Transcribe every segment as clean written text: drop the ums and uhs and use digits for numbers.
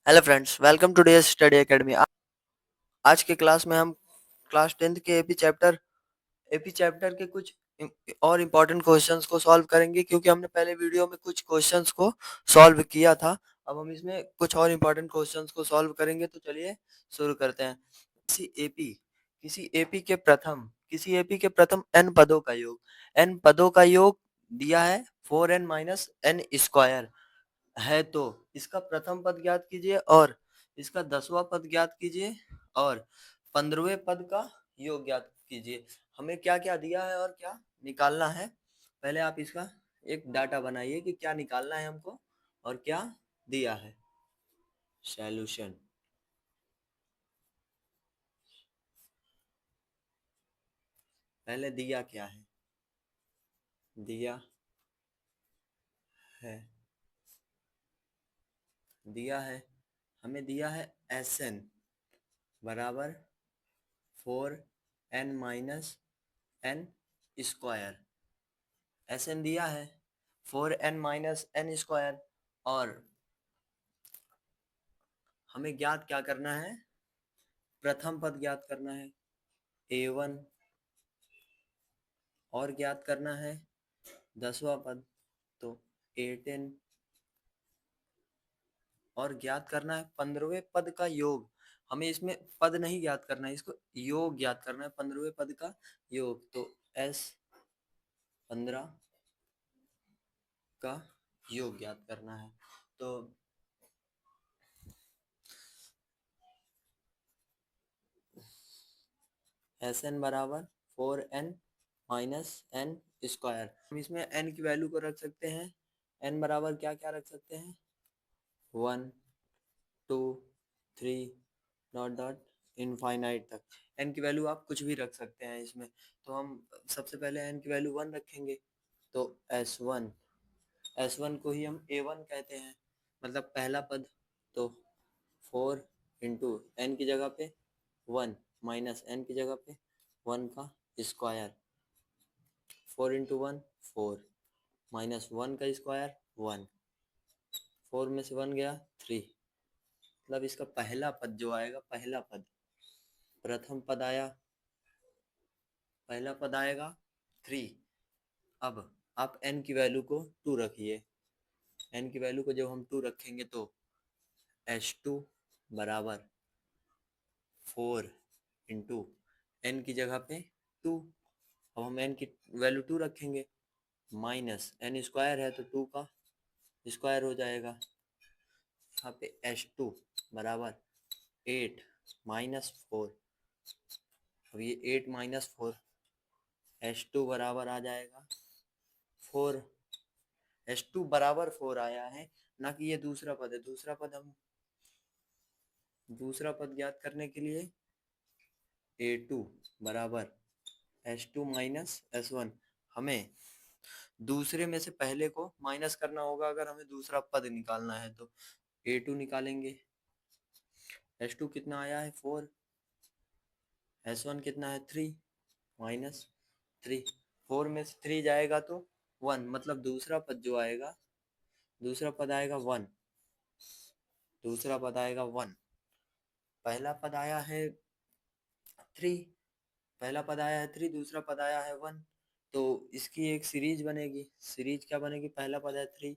Hello friends, welcome two days study academy. आज के class में हम क्लास 10th के एपी चैप्टर के कुछ और इम्पोर्टेंट क्वेश्चंस को सॉल्व करेंगे, क्योंकि हमने पहले वीडियो में कुछ क्वेश्चंस को सॉल्व किया था। अब हम इसमें कुछ और इम्पोर्टेंट क्वेश्चंस को सॉल्व करेंगे, तो चलिए शुरू करते हैं। किसी एपी के प्रथम n पदों का योग, n पदों का योग दिया है 4n माइनस n स्क्वायर है, तो इसका प्रथम पद ज्ञात कीजिए और इसका 10वां पद ज्ञात कीजिए और 15वें पद का योग ज्ञात कीजिए। हमें क्या क्या दिया है और क्या निकालना है, पहले आप इसका एक डाटा बनाइए कि क्या निकालना है हमको और क्या दिया है। सॉल्यूशन, पहले दिया क्या है, दिया है दिया है हमें दिया है Sn बराबर 4n minus n square. Sn दिया है 4n माइनस n स्क्वायर और हमें ज्ञात क्या करना है, प्रथम पद ज्ञात करना है a1 और ज्ञात करना है 10वां पद तो a10 और ज्ञात करना है 15वें पद का योग। हमें इसमें पद नहीं ज्ञात करना है, इसको योग ज्ञात करना है 15वें पद का योग, तो S15 का योग ज्ञात करना है। तो Sn बराबर 4n माइनस n स्क्वायर। हम इसमें n की वैल्यू को रख सकते हैं, n बराबर क्या क्या रख सकते हैं, 1 2 3 डॉट डॉट इनफाइनाइट तक। n की वैल्यू आप कुछ भी रख सकते हैं इसमें। तो हम सबसे पहले n की वैल्यू 1 रखेंगे, तो S1 को ही हम A1 कहते हैं, मतलब पहला पद। तो 4 इंटू एन की जगह पे 1 माइनस एन की जगह पे 1 का स्क्वायर, 4 इंटू 1 4 माइनस 1 का स्क्वायर 1, 4 में से 1 गया 3, मतलब इसका पहला पद जो आएगा, पहला पद, प्रथम पद आया, पहला पद आएगा 3। अब आप n की वैल्यू को 2 रखिए, n की वैल्यू को जब हम 2 रखेंगे तो H2 बराबर 4 इंटू एन की जगह पे 2। अब हम एन की वैल्यू 2 रखेंगे, माइनस एन स्क्वायर है तो 2 का स्क्वायर हो जाएगा। यहाँ पे H2 बराबर 8 माइनस 4। अब ये 8 माइनस 4, H2 बराबर आ जाएगा 4। H2 बराबर 4 आया है, ना कि ये दूसरा पद है। दूसरा पद ज्ञात करने के लिए A2 बराबर H2 माइनस S1। हमें दूसरे में से पहले को माइनस करना होगा अगर हमें दूसरा पद निकालना है, तो A2 निकालेंगे। H2 कितना आया है 4, S1 कितना है 3 माइनस 3, 4 में से 3 जाएगा तो 1, मतलब दूसरा पद जो आएगा, दूसरा पद आएगा 1, दूसरा पद आएगा 1। पहला पद आया है 3, पहला पद आया है 3, दूसरा पद आया है 1, तो इसकी एक सीरीज बनेगी। सीरीज क्या बनेगी, पहला पद है 3,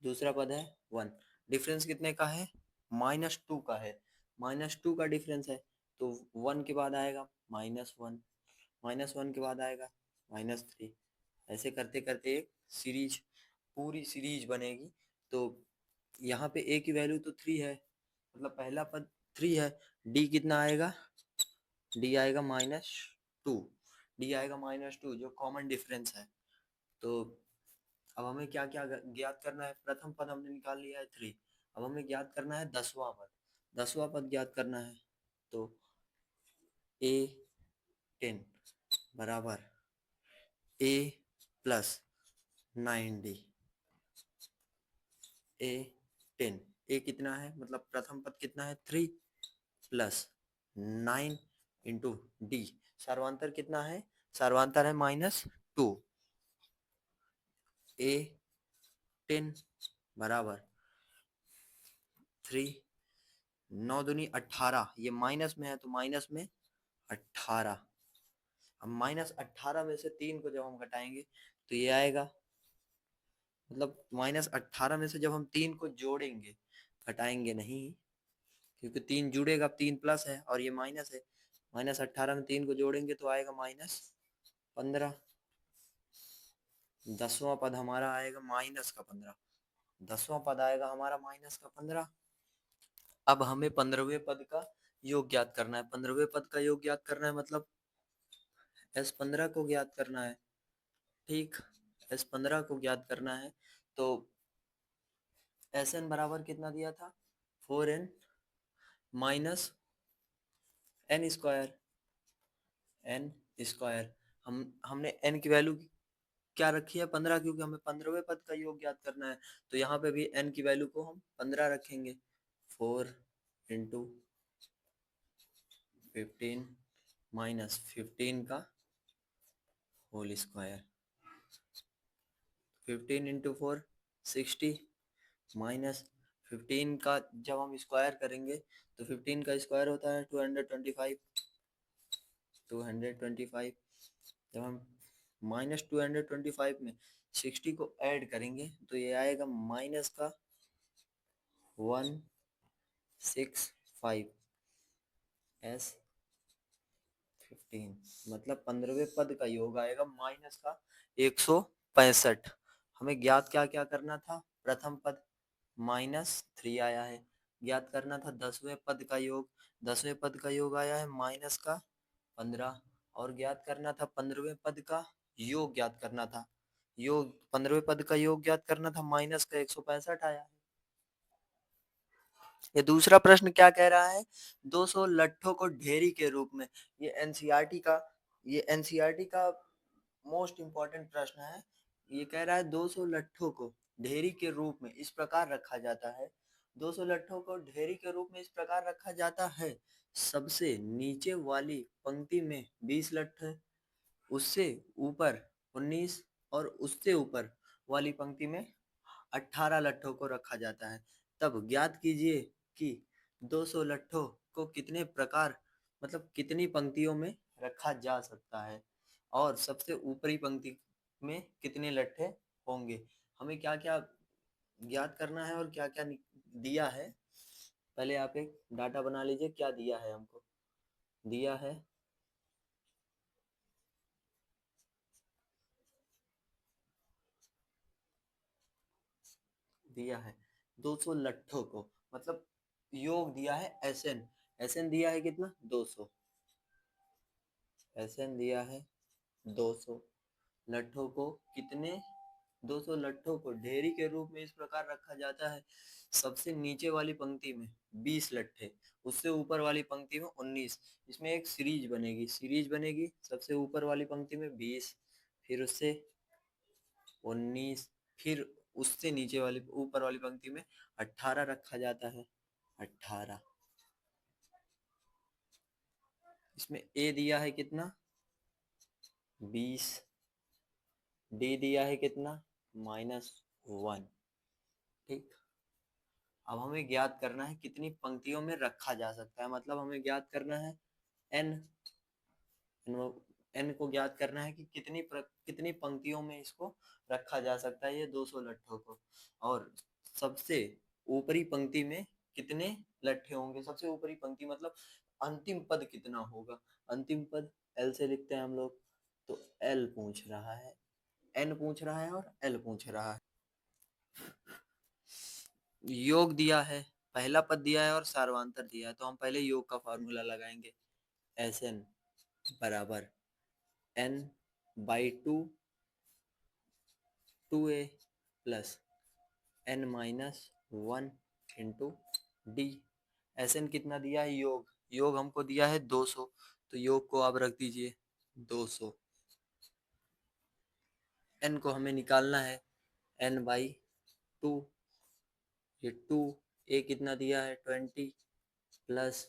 दूसरा पद है 1। डिफरेंस कितने का है, -2 का है, -2 का डिफरेंस है, तो 1 के बाद आएगा -1, -1 के बाद आएगा -3। ऐसे करते करते एक सीरीज, पूरी सीरीज बनेगी। तो यहाँ पे a की वैल्यू तो 3 है, मतलब पहला पद 3 है। d कितना आएगा, d आएगा -2, d आएगा -2 जो कॉमन डिफरेंस है। तो अब हमें क्या क्या ज्ञात करना है, प्रथम पद हमने निकाल लिया है 3। अब हमें ज्ञात करना है 10वां पद, 10वां पद ज्ञात करना है। तो A10 बराबर A plus 9D, A10, A कितना है, मतलब प्रथम पद कितना है 3 प्लस 9 इंटू डी, सर्वांतर कितना है, सर्वांतर है -2। A10 बराबर 3 9 दूनी 18, ये माइनस में है तो माइनस में 18। अब -18 में से 3 को जब हम घटाएंगे तो ये आएगा, मतलब -18 में से जब हम 3 को जोड़ेंगे, घटाएंगे नहीं, क्योंकि 3 जुड़ेगा, 3 प्लस है और ये माइनस है। -18 में 3 को जोड़ेंगे तो आएगा -15। 10वां पद हमारा आएगा -15। 10वां पद आएगा हमारा -15। अब हमें 15वें पद का योग ज्ञात करना है। 15वें पद का योग ज्ञात करना है मतलब S15 को ज्ञात करना है। ठीक, S15 को ज्ञात करना है तो Sn बराबर कितना दिया था, 4n minus n square. n square, हमने n की वैल्यू क्या रखी है, 15, क्योंकि हमें 15वें पद का योग ज्ञात करना है। तो यहाँ पे भी n की वैल्यू को हम 15 रखेंगे। 4 इंटू 15 माइनस 15 का होल स्क्वायर। 15 इंटू 4 60 माइनस 15 का जब हम स्क्वायर करेंगे तो 15 का स्क्वायर होता है 225। 225 जब हम -225 में 60 को ऐड करेंगे तो ये आएगा माइनस का 165 S15, मतलब 15वें पद का योग आएगा माइनस का 165। हमें ज्ञात क्या क्या करना था, प्रथम पद -3 आया है, ज्ञात करना था 10वें पद का योग। 10वें पद का योग आया है -15, और ज्ञात करना था 15वें पद का योग ज्ञात करना था। योग 15वें पद का योग ज्ञात करना था, माइनस का 165 आया है। ये दूसरा प्रश्न क्या कह रहा है, 200 लट्ठों को ढेरी के रूप में। ये एनसीईआरटी का मोस्ट इंपॉर्टेंट प्रश्न है। ये कह रहा है 200 लट्ठों को ढेरी के रूप में इस प्रकार रखा जाता है। 200 लट्ठों को ढेरी के रूप में इस प्रकार रखा जाता है, सबसे नीचे वाली पंक्ति में 20 लट्ठे, उससे ऊपर 19 और उससे ऊपर वाली पंक्ति में 18 लट्ठों को रखा जाता है। तब ज्ञात कीजिए कि 200 लट्ठों को कितने प्रकार, मतलब कितनी पंक्तियों में रखा जा सकता है और सबसे ऊपरी पंक्ति में कितने लट्ठे होंगे। हमें क्या क्या ज्ञात करना है और क्या क्या दिया है, पहले आप एक डाटा बना लीजिए। क्या दिया है हमको, दिया है दिया है 200 लट्ठों को, मतलब योग दिया है एसएन। एसएन दिया है कितना, 200। एसएन दिया है 200 लट्ठों को कितने, 200 लट्ठों को ढेरी के रूप में इस प्रकार रखा जाता है, सबसे नीचे वाली पंक्ति में 20 लट्ठे, उससे ऊपर वाली पंक्ति में 19। इसमें एक सीरीज बनेगी, सबसे ऊपर वाली पंक्ति में 20, फिर उससे 19, फिर उससे नीचे वाली ऊपर वाली पंक्ति में 18 रखा जाता है। 18, इसमें ए दिया है कितना, 20, डी दिया है कितना, -1। ठीक, अब हमें ज्ञात करना है कितनी पंक्तियों में रखा जा सकता है, मतलब हमें ज्ञात करना है एन। एन को ज्ञात करना है कि कितनी पंक्तियों में इसको रखा जा सकता है, ये 200 लट्ठों को। और सबसे ऊपरी पंक्ति में कितने लट्ठे होंगे, सबसे ऊपरी पंक्ति मतलब अंतिम पद कितना होगा। अंतिम पद एल से लिखते हैं हम लोग, तो एल पूछ रहा है, एन पूछ रहा है और एल पूछ रहा है। योग दिया है, पहला पद दिया है और सार्वधातुक दिया है, तो हम पहले योग का फॉर्मूला लगाएंगे। एस एन बराबर N by 2 A plus N -1 into D. S N कितना दिया है, योग, योग हमको दिया है 200, तो योग को आप रख दीजिए 200। एन को हमें निकालना है, एन बाई 2, ये 2, ए कितना दिया है 20 प्लस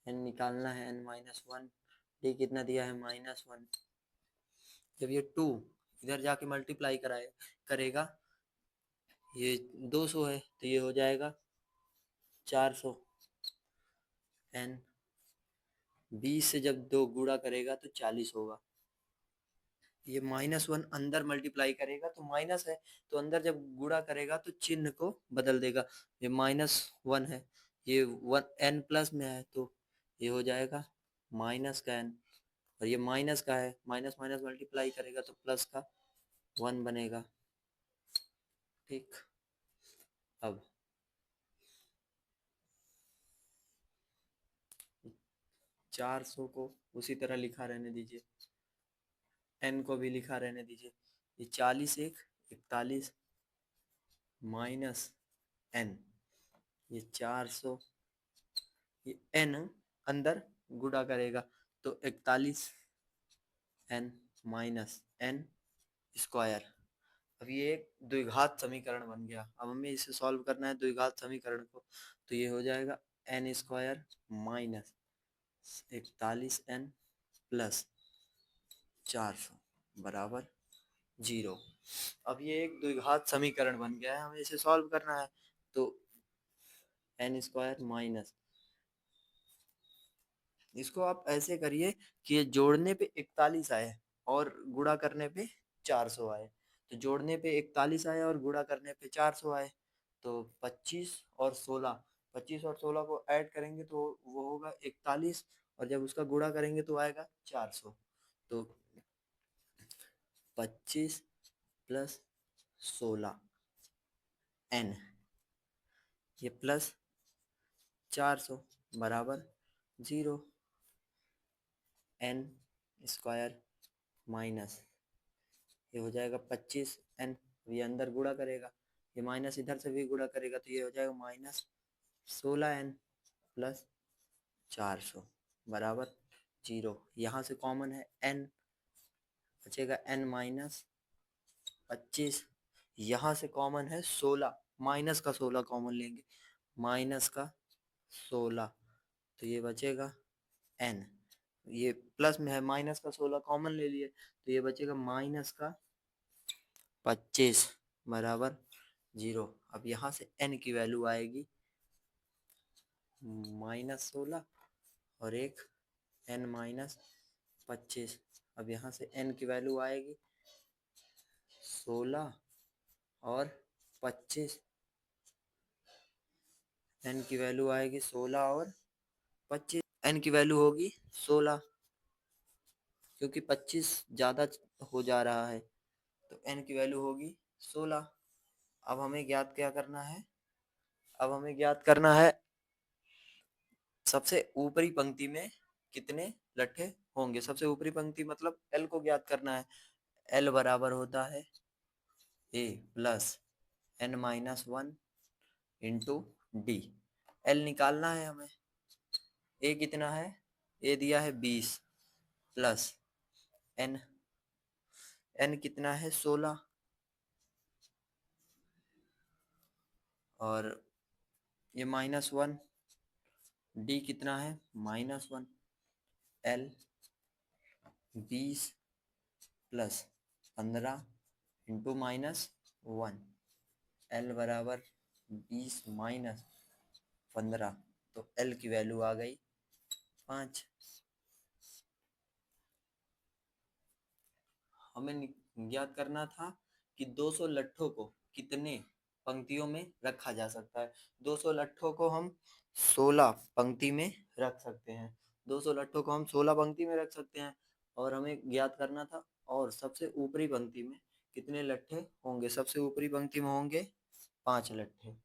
एन निकालना है n-1, डी कितना दिया है -1। जब ये 2 इधर जाके मल्टीप्लाई करेगा, ये 200 है तो ये हो जाएगा 400। n 20 से जब 2 गुणा करेगा तो 40 होगा। ये -1 अंदर मल्टीप्लाई करेगा तो माइनस है, तो अंदर जब गुणा करेगा तो चिन्ह को बदल देगा। ये -1 है, ये 1 n प्लस में है तो ये हो जाएगा माइनस का n, और ये माइनस का है, माइनस माइनस मल्टीप्लाई करेगा तो प्लस का 1 बनेगा। ठीक, अब 400 को उसी तरह लिखा रहने दीजिए, n को भी लिखा रहने दीजिए। ये 40 एक 41 माइनस n, ये 400, ये n अंदर गुणा करेगा तो 41 n माइनस n स्क्वायर। अब ये एक द्विघात समीकरण बन गया। अब हमें इसे सॉल्व करना है द्विघात समीकरण को, तो ये हो जाएगा n square minus 41n plus 400 बराबर 0। अब ये एक द्विघात समीकरण बन गया है, हमें इसे सॉल्व करना है। तो n स्क्वायर माइनस, इसको आप ऐसे करिए कि ये जोड़ने पे 41 आए और गुणा करने पे 400 आए। तो जोड़ने पे 41 आए और गुणा करने पे 400 आए, तो 25 और 16, 25 और 16 को ऐड करेंगे तो वो होगा 41, और जब उसका गुणा करेंगे तो आएगा 400। तो 25 प्लस 16 n, ये प्लस 400 बराबर 0। n स्क्वायर माइनस, ये हो जाएगा 25n, ये अंदर गुणा करेगा, ये माइनस इधर से भी गुणा करेगा तो ये हो जाएगा -16n प्लस 400 बराबर 0। यहाँ से कॉमन है n, बचेगा n माइनस 25, यहाँ से कॉमन है 16, माइनस का 16 कॉमन लेंगे, माइनस का 16, तो ये बचेगा n, ये प्लस में है, माइनस का 16 कॉमन ले लिए तो ये बचेगा माइनस का 25 बराबर 0। अब यहाँ से n की वैल्यू आएगी -16 और एक n माइनस 25। अब यहाँ से n की वैल्यू आएगी 16 और 25, n की वैल्यू आएगी 16 और 25, n की वैल्यू होगी 16, क्योंकि 25 ज़्यादा हो जा रहा है तो n की वैल्यू होगी 16। अब हमें ज्ञात क्या करना है, अब हमें ज्ञात करना है सबसे ऊपरी पंक्ति में कितने लट्ठे होंगे। सबसे ऊपरी पंक्ति मतलब L को ज्ञात करना है। L बराबर होता है A plus n minus 1 into D. L निकालना है हमें। A कितना है, A दिया है 20 प्लस n, n कितना है 16, और ये -1, D कितना है -1, L 20 प्लस 15 इंटू -1, L बराबर 20 माइनस 15, तो L की वैल्यू आ गई 5। हमें ज्ञात करना था कि 200 लट्ठों को कितने पंक्तियों में रखा जा सकता है। 200 लट्ठों को हम 16 पंक्ति में रख सकते हैं, 200 लट्ठों को हम 16 पंक्ति में रख सकते हैं, और हमें ज्ञात करना था और सबसे ऊपरी पंक्ति में कितने लट्ठे होंगे। सबसे ऊपरी पंक्ति में होंगे 5 लट्ठे।